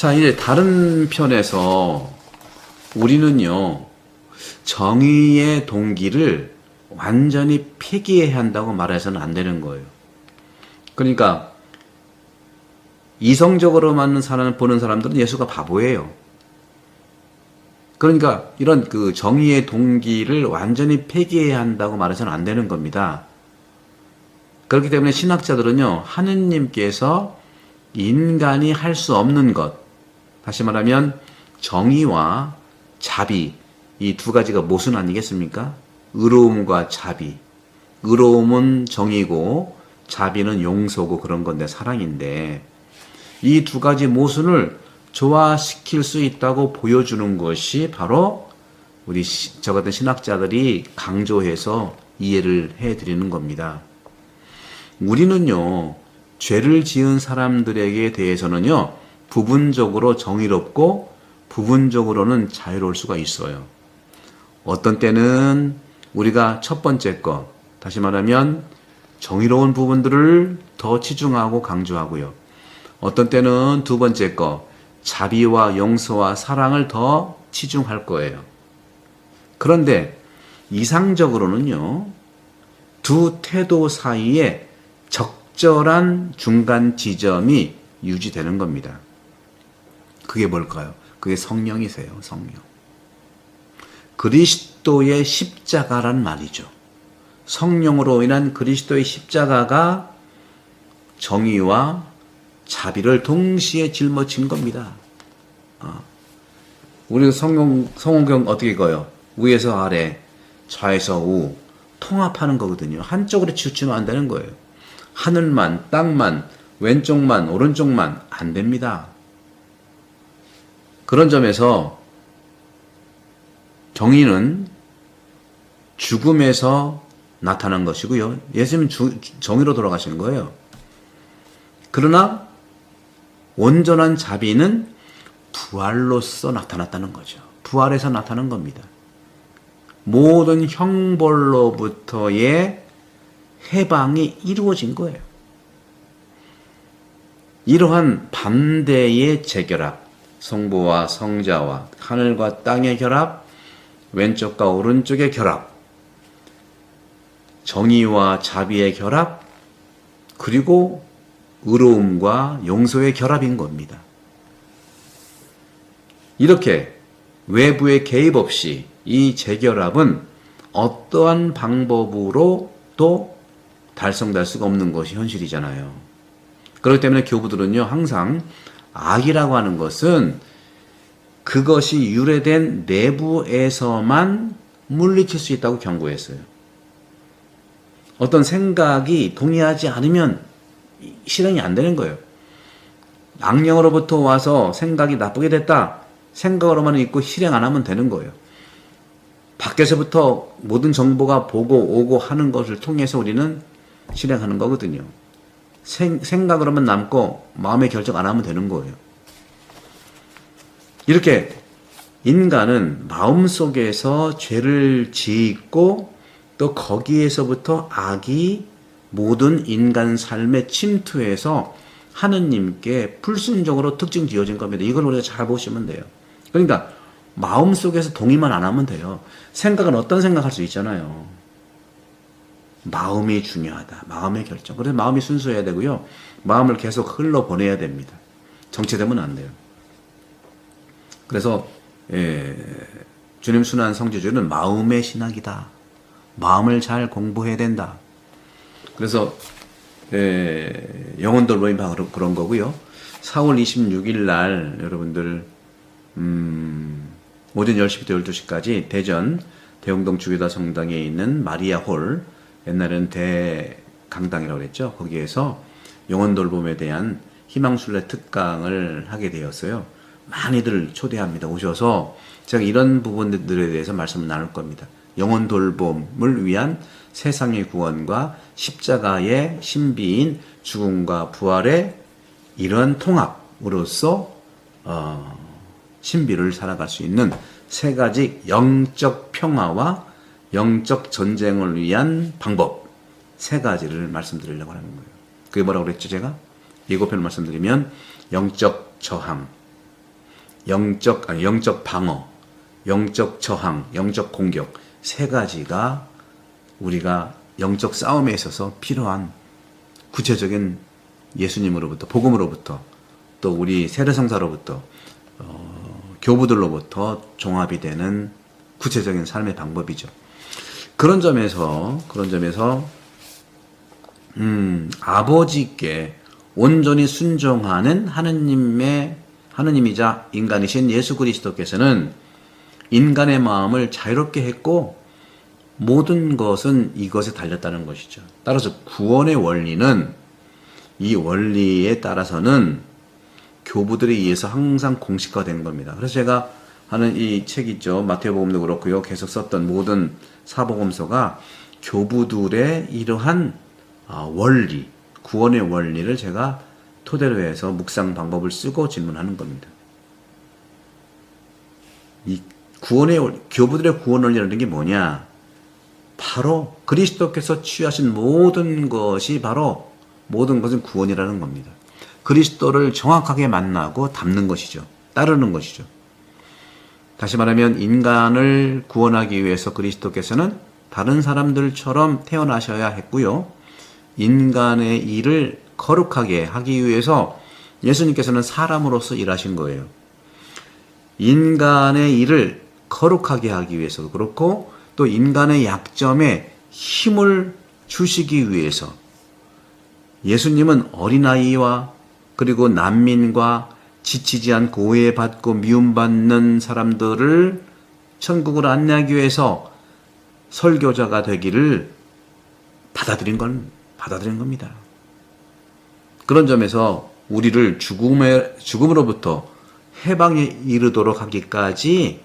자, 이제 다른 편에서 우리는요, 정의의 동기를 완전히 폐기해야 한다고 말해서는 안 되는 거예요. 그러니까 이성적으로만 보는 사람들은 예수가 바보예요. 그러니까 이런 그 정의의 동기를 완전히 폐기해야 한다고 말해서는 안 되는 겁니다. 그렇기 때문에 신학자들은요, 하느님께서 인간이 할 수 없는 것, 다시 말하면 정의와 자비, 이 두 가지가 모순 아니겠습니까? 의로움과 자비. 의로움은 정의고 자비는 용서고 그런 건데, 사랑인데, 이 두 가지 모순을 조화시킬 수 있다고 보여주는 것이 바로 우리 저 같은 신학자들이 강조해서 이해를 해드리는 겁니다. 우리는요, 죄를 지은 사람들에게 대해서는요, 부분적으로 정의롭고 부분적으로는 자유로울 수가 있어요. 어떤 때는 우리가 첫 번째 것, 다시 말하면 정의로운 부분들을 더 치중하고 강조하고요. 어떤 때는 두 번째 것, 자비와 용서와 사랑을 더 치중할 거예요. 그런데 이상적으로는요, 두 태도 사이에 적절한 중간 지점이 유지되는 겁니다. 그게 뭘까요? 그게 성령이세요, 성령. 그리스도의 십자가란 말이죠. 성령으로 인한 그리스도의 십자가가 정의와 자비를 동시에 짊어진 겁니다. 우리 성경경 어떻게 읽어요? 위에서 아래, 좌에서 우, 통합하는 거거든요. 한쪽으로 치우치면 안 되는 거예요. 하늘만, 땅만, 왼쪽만, 오른쪽만 안 됩니다. 그런 점에서 정의는 죽음에서 나타난 것이고요. 예수님은 정의로 돌아가신 거예요. 그러나 온전한 자비는 부활로서 나타났다는 거죠. 부활에서 나타난 겁니다. 모든 형벌로부터의 해방이 이루어진 거예요. 이러한 반대의 재결합, 성부와 성자와 하늘과 땅의 결합, 왼쪽과 오른쪽의 결합, 정의와 자비의 결합, 그리고 의로움과 용서의 결합인 겁니다. 이렇게 외부의 개입 없이 이 재결합은 어떠한 방법으로도 달성될 수가 없는 것이 현실이잖아요. 그렇기 때문에 교부들은요, 항상 악이라고 하는 것은 그것이 유래된 내부에서만 물리칠 수 있다고 경고했어요. 어떤 생각이 동의하지 않으면 실행이 안 되는 거예요. 악령으로부터 와서 생각이 나쁘게 됐다. 생각으로만 있고 실행 안 하면 되는 거예요. 밖에서부터 모든 정보가 보고 오고 하는 것을 통해서 우리는 실행하는 거거든요. 생각으로만 남고 마음의 결정 안 하면 되는 거예요. 이렇게 인간은 마음속에서 죄를 짓고 또 거기에서부터 악이 모든 인간 삶에 침투해서 하느님께 불순종으로 특징 지어진 겁니다. 이걸 우리가 잘 보시면 돼요. 그러니까 마음속에서 동의만 안 하면 돼요. 생각은 어떤 생각할 수 있잖아요. 마음이 중요하다. 마음의 결정. 그래서 마음이 순수해야 되고요. 마음을 계속 흘러보내야 됩니다. 정체되면 안 돼요. 그래서 주님 순환 성지주는 마음의 신학이다. 마음을 잘 공부해야 된다. 그래서 영혼 돌봄이 바로 그런 거고요. 4월 26일 날 여러분들 오전 10시부터 12시까지 대전 대흥동 주교다 성당에 있는 마리아 홀, 옛날에는 대강당이라고 그랬죠. 거기에서 영혼 돌봄에 대한 희망순례 특강을 하게 되었어요. 많이들 초대합니다. 오셔서 제가 이런 부분들에 대해서 말씀을 나눌 겁니다. 영혼 돌봄을 위한 세상의 구원과 십자가의 신비인 죽음과 부활의 이런 통합으로서 신비를 살아갈 수 있는 세 가지 영적 평화와 영적 전쟁을 위한 방법, 세 가지를 말씀드리려고 하는 거예요. 그게 뭐라고 그랬죠, 제가? 예고편을 말씀드리면 영적 저항, 영적 방어, 영적 저항, 영적 공격, 세 가지가 우리가 영적 싸움에 있어서 필요한 구체적인 예수님으로부터, 복음으로부터, 또 우리 세례성사로부터, 교부들로부터 종합이 되는 구체적인 삶의 방법이죠. 그런 점에서 아버지께 온전히 순종하는 하느님이자 인간이신 예수 그리스도께서는 인간의 마음을 자유롭게 했고 모든 것은 이것에 달렸다는 것이죠. 따라서 구원의 원리는, 이 원리에 따라서는 교부들에 의해서 항상 공식화된 겁니다. 그래서 제가 하는 이 책 있죠. 마태복음도 그렇고요. 계속 썼던 모든 사복음서가 교부들의 이러한 원리, 구원의 원리를 제가 토대로 해서 묵상 방법을 쓰고 질문하는 겁니다. 이 교부들의 구원 원리라는 게 뭐냐? 바로 그리스도께서 취하신 모든 것은 구원이라는 겁니다. 그리스도를 정확하게 만나고 닮는 것이죠. 따르는 것이죠. 다시 말하면 인간을 구원하기 위해서 그리스도께서는 다른 사람들처럼 태어나셔야 했고요. 인간의 일을 거룩하게 하기 위해서 예수님께서는 사람으로서 일하신 거예요. 인간의 일을 거룩하게 하기 위해서도 그렇고 또 인간의 약점에 힘을 주시기 위해서 예수님은 어린아이와 그리고 난민과 지치지 않고 오해받고 미움받는 사람들을 천국으로 안내하기 위해서 설교자가 되기를 받아들인 겁니다. 그런 점에서 우리를 죽음으로부터 해방에 이르도록 하기까지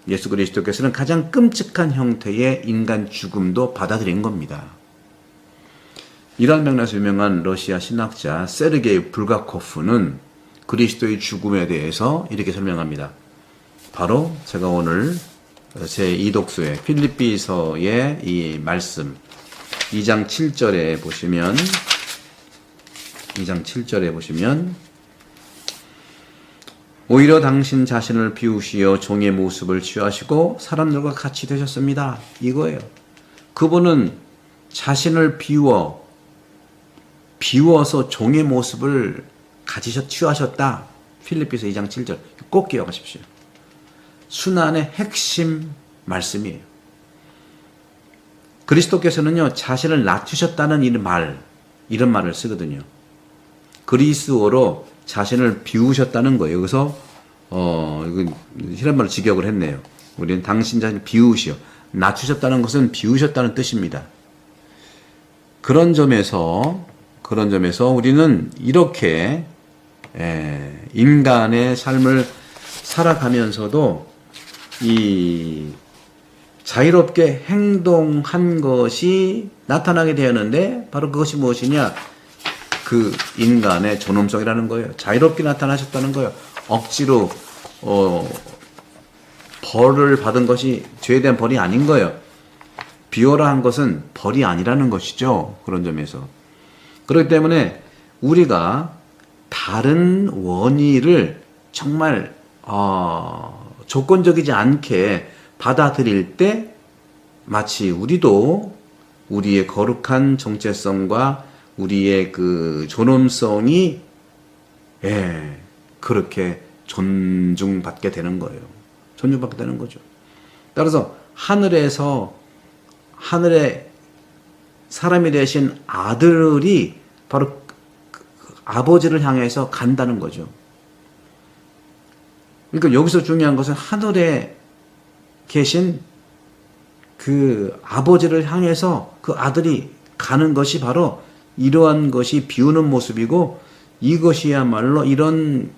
예수 그리스도께서는 가장 끔찍한 형태의 인간 죽음도 받아들인 겁니다. 이러한 맥락에서 유명한 러시아 신학자 세르게이 불가코프는 그리스도의 죽음에 대해서 이렇게 설명합니다. 바로 제가 오늘 제 이독서의 필립비서의 이 말씀 2장 7절에 보시면 오히려 당신 자신을 비우시어 종의 모습을 취하시고 사람들과 같이 되셨습니다. 이거예요. 그분은 자신을 비워서 종의 모습을 취하셨다. 필립비서 2장 7절. 꼭 기억하십시오. 순환의 핵심 말씀이에요. 그리스도께서는요, 자신을 낮추셨다는 이런 말을 쓰거든요. 그리스어로 자신을 비우셨다는 거예요. 여기서, 히란말로 직역을 했네요. 우리는 당신 자신을 비우시어. 낮추셨다는 것은 비우셨다는 뜻입니다. 그런 점에서 우리는 이렇게, 인간의 삶을 살아가면서도 이 자유롭게 행동한 것이 나타나게 되었는데 바로 그것이 무엇이냐? 그 인간의 존엄성이라는 거예요. 자유롭게 나타나셨다는 거예요. 억지로 벌을 받은 것이 죄에 대한 벌이 아닌 거예요. 비워라 한 것은 벌이 아니라는 것이죠. 그런 점에서. 그렇기 때문에 우리가 다른 원의를 정말 조건적이지 않게 받아들일 때 마치 우리도 우리의 거룩한 정체성과 우리의 그 존엄성이 그렇게 존중받게 되는 거예요. 존중받게 되는 거죠. 따라서 하늘의 사람이 되신 아들이 바로 아버지를 향해서 간다는 거죠. 그러니까 여기서 중요한 것은 하늘에 계신 그 아버지를 향해서 그 아들이 가는 것이 바로 이러한 것이 비우는 모습이고 이것이야말로 이런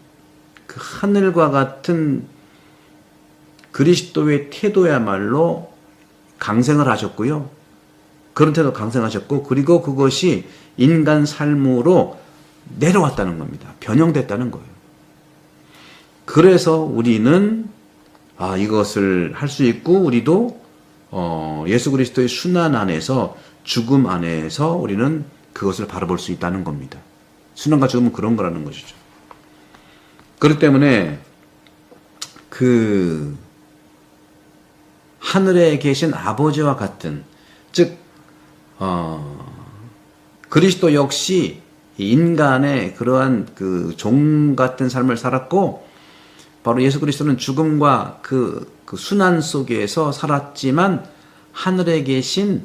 그 하늘과 같은 그리스도의 태도야말로 강생을 하셨고요. 그런 태도 강생하셨고 그리고 그것이 인간 삶으로 내려왔다는 겁니다. 변형됐다는 거예요. 그래서 우리는 이것을 할 수 있고 우리도 예수 그리스도의 순환 안에서 죽음 안에서 우리는 그것을 바라볼 수 있다는 겁니다. 순환과 죽음은 그런 거라는 것이죠. 그렇기 때문에 그 하늘에 계신 아버지와 같은, 즉 그리스도 역시 인간의 그러한 그 종 같은 삶을 살았고, 바로 예수 그리스도는 죽음과 그 순환 속에서 살았지만 하늘에 계신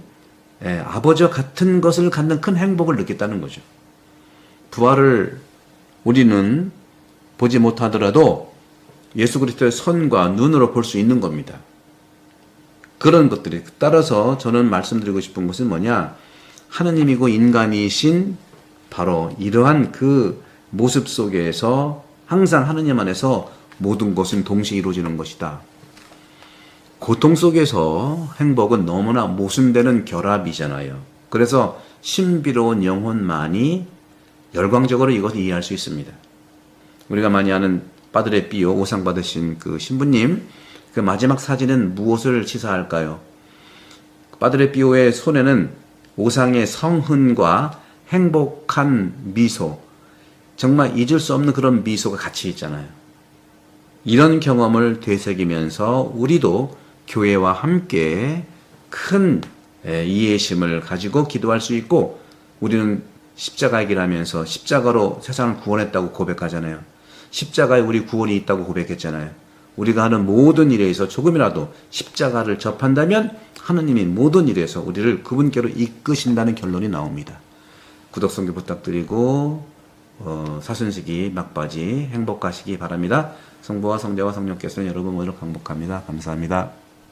아버지와 같은 것을 갖는 큰 행복을 느꼈다는 거죠. 부활을 우리는 보지 못하더라도 예수 그리스도의 손과 눈으로 볼 수 있는 겁니다. 그런 것들이, 따라서 저는 말씀드리고 싶은 것은 뭐냐, 하느님이고 인간이신 바로 이러한 그 모습 속에서 항상 하느님 안에서 모든 것은 동시에 이루어지는 것이다. 고통 속에서 행복은 너무나 모순되는 결합이잖아요. 그래서 신비로운 영혼만이 열광적으로 이것을 이해할 수 있습니다. 우리가 많이 아는 파드레 피오, 오상 받으신 그 신부님, 그 마지막 사진은 무엇을 시사할까요? 파드레 피오의 손에는 오상의 성흔과 행복한 미소, 정말 잊을 수 없는 그런 미소가 같이 있잖아요. 이런 경험을 되새기면서 우리도 교회와 함께 큰 이해심을 가지고 기도할 수 있고, 우리는 십자가의 길 하면서 십자가로 세상을 구원했다고 고백하잖아요. 십자가에 우리 구원이 있다고 고백했잖아요. 우리가 하는 모든 일에서 조금이라도 십자가를 접한다면 하느님이 모든 일에서 우리를 그분께로 이끄신다는 결론이 나옵니다. 구독, 선교 부탁드리고 사순시기 막바지 행복하시기 바랍니다. 성부와 성자와 성령께서는 여러분 모두를 강복합니다. 감사합니다.